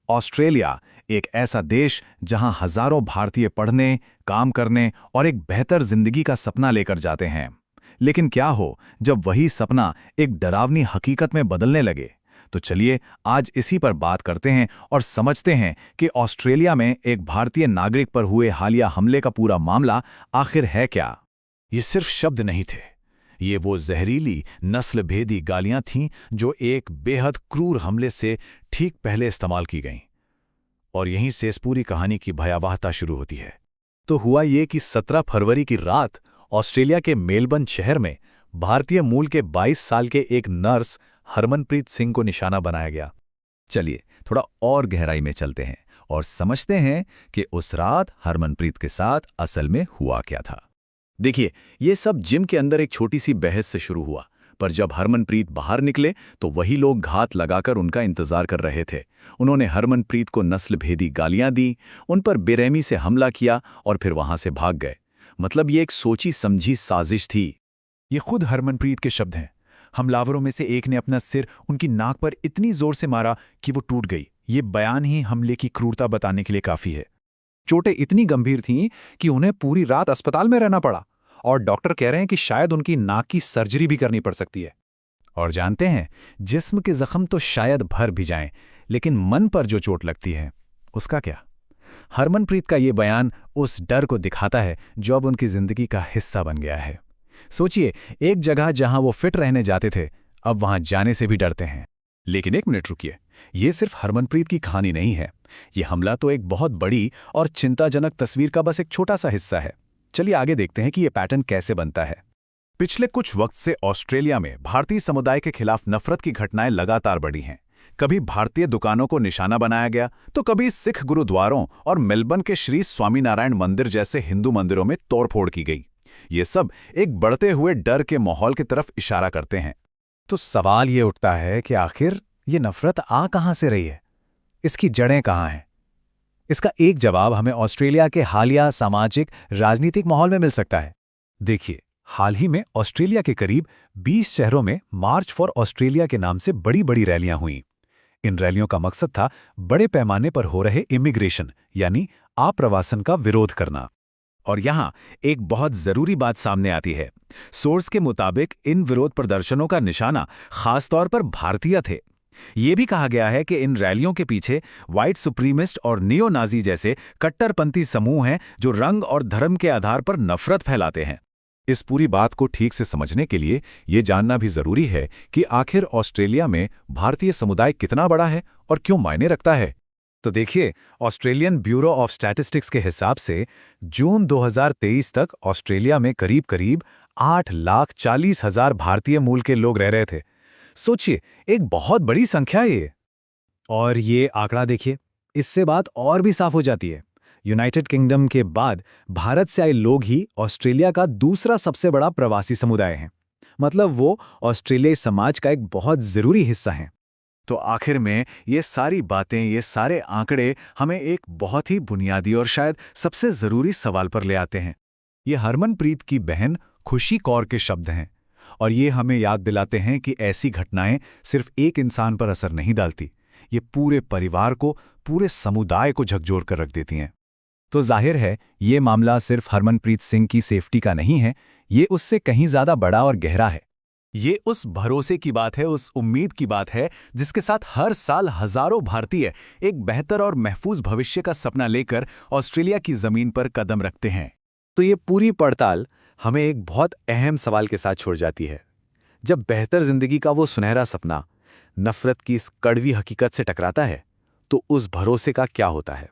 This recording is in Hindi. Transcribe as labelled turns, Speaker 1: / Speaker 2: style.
Speaker 1: ऑस्ट्रेलिया, एक ऐसा देश जहां हजारों भारतीय पढ़ने, काम करने और एक बेहतर जिंदगी का सपना लेकर जाते हैं। लेकिन क्या हो जब वही सपना एक डरावनी हकीकत में बदलने लगे? तो चलिए आज इसी पर बात करते हैं और समझते हैं कि ऑस्ट्रेलिया में एक भारतीय नागरिक पर हुए हालिया हमले का पूरा मामला आखिर है क्या। ये सिर्फ शब्द नहीं थे, ये वो जहरीली नस्लभेदी गालियां थीं जो एक बेहद क्रूर हमले से ठीक पहले इस्तेमाल की गईं। और यहीं से इस पूरी कहानी की भयावहता शुरू होती है। तो हुआ ये कि 17 फरवरी की रात ऑस्ट्रेलिया के मेलबर्न शहर में भारतीय मूल के 22 साल के एक नर्स हरमनप्रीत सिंह को निशाना बनाया गया। चलिए थोड़ा और गहराई में चलते हैं और समझते हैं कि उस रात हरमनप्रीत के साथ असल में हुआ क्या था। देखिए, ये सब जिम के अंदर एक छोटी सी बहस से शुरू हुआ, पर जब हरमनप्रीत बाहर निकले तो वही लोग घात लगाकर उनका इंतजार कर रहे थे। उन्होंने हरमनप्रीत को नस्लभेदी गालियां दी, उन पर बेरहमी से हमला किया और फिर वहां से भाग गए। मतलब ये एक सोची समझी साजिश थी।
Speaker 2: ये खुद हरमनप्रीत के शब्द हैं। हमलावरों में से एक ने अपना सिर उनकी नाक पर इतनी जोर से मारा कि वो टूट गई। ये बयान ही हमले की क्रूरता बताने के लिए काफी है। चोटें इतनी गंभीर थीं कि उन्हें पूरी रात अस्पताल में रहना पड़ा और डॉक्टर कह रहे हैं कि शायद उनकी नाक की सर्जरी भी करनी पड़ सकती है।
Speaker 1: और जानते हैं, जिस्म के जख्म तो शायद भर भी जाएं, लेकिन मन पर जो चोट लगती है उसका क्या? हरमनप्रीत का ये बयान उस डर को दिखाता है जो अब उनकी जिंदगी का हिस्सा बन गया है। सोचिए, एक जगह जहां वो फिट रहने जाते थे, अब वहां जाने से भी डरते हैं। लेकिन एक मिनट रुकिए, ये सिर्फ हरमनप्रीत की कहानी नहीं है। ये हमला तो एक बहुत बड़ी और चिंताजनक तस्वीर का बस एक छोटा सा हिस्सा है। चलिए आगे देखते हैं कि ये पैटर्न कैसे बनता है। पिछले कुछ वक्त से ऑस्ट्रेलिया में भारतीय समुदाय के खिलाफ नफरत की घटनाएं लगातार बढ़ी हैं। कभी भारतीय दुकानों को निशाना बनाया गया, तो कभी सिख गुरुद्वारों और मेलबर्न के श्री स्वामीनारायण मंदिर जैसे हिंदू मंदिरों में तोड़फोड़ की गई। ये सब एक बढ़ते हुए डर के माहौल की तरफ इशारा करते हैं। तो सवाल ये उठता है कि आखिर ये नफरत आ कहां से रही है? इसकी जड़ें कहां हैं? इसका एक जवाब हमें ऑस्ट्रेलिया के हालिया सामाजिक राजनीतिक माहौल में मिल सकता है। देखिए, हाल ही में ऑस्ट्रेलिया के करीब 20 शहरों में मार्च फॉर ऑस्ट्रेलिया के नाम से बड़ी बड़ी रैलियां हुईं। इन रैलियों का मकसद था बड़े पैमाने पर हो रहे इमिग्रेशन यानी आप्रवासन का विरोध करना। और यहां एक बहुत जरूरी बात सामने आती है। सोर्स के मुताबिक इन विरोध प्रदर्शनों का निशाना खासतौर पर भारतीय थे। ये भी कहा गया है कि इन रैलियों के पीछे व्हाइट सुप्रीमिस्ट और नियो नाजी जैसे कट्टरपंथी समूह हैं जो रंग और धर्म के आधार पर नफरत फैलाते हैं। इस पूरी बात को ठीक से समझने के लिए ये जानना भी जरूरी है कि आखिर ऑस्ट्रेलिया में भारतीय समुदाय कितना बड़ा है और क्यों मायने रखता है। तो देखिए, ऑस्ट्रेलियन ब्यूरो ऑफ स्टैटिस्टिक्स के हिसाब से जून 2023 तक ऑस्ट्रेलिया में करीब 8,40,000 भारतीय मूल के लोग रह रहे थे। सोचिए, एक बहुत बड़ी संख्या है ये। और ये आंकड़ा देखिए, इससे बात और भी साफ हो जाती है। यूनाइटेड किंगडम के बाद भारत से आए लोग ही ऑस्ट्रेलिया का दूसरा सबसे बड़ा प्रवासी समुदाय हैं। मतलब वो ऑस्ट्रेलियाई समाज का एक बहुत जरूरी हिस्सा हैं। तो आखिर में ये सारी बातें, ये सारे आंकड़े हमें एक बहुत ही बुनियादी और शायद सबसे जरूरी सवाल पर ले आते हैं। ये हरमनप्रीत की बहन खुशी कौर के शब्द हैं और ये हमें याद दिलाते हैं कि ऐसी घटनाएं सिर्फ एक इंसान पर असर नहीं डालती, ये पूरे परिवार को, पूरे समुदाय को झकझोर कर रख देती हैं। तो जाहिर है, ये मामला सिर्फ हरमनप्रीत सिंह की सेफ्टी का नहीं है, ये उससे कहीं ज्यादा बड़ा और गहरा है। ये उस भरोसे की बात है, उस उम्मीद की बात है जिसके साथ हर साल हजारों भारतीय एक बेहतर और महफूज भविष्य का सपना लेकर ऑस्ट्रेलिया की जमीन पर कदम रखते हैं। तो ये पूरी पड़ताल हमें एक बहुत अहम सवाल के साथ छोड़ जाती है। जब बेहतर जिंदगी का वो सुनहरा सपना नफरत की इस कड़वी हकीकत से टकराता है, तो उस भरोसे का क्या होता है?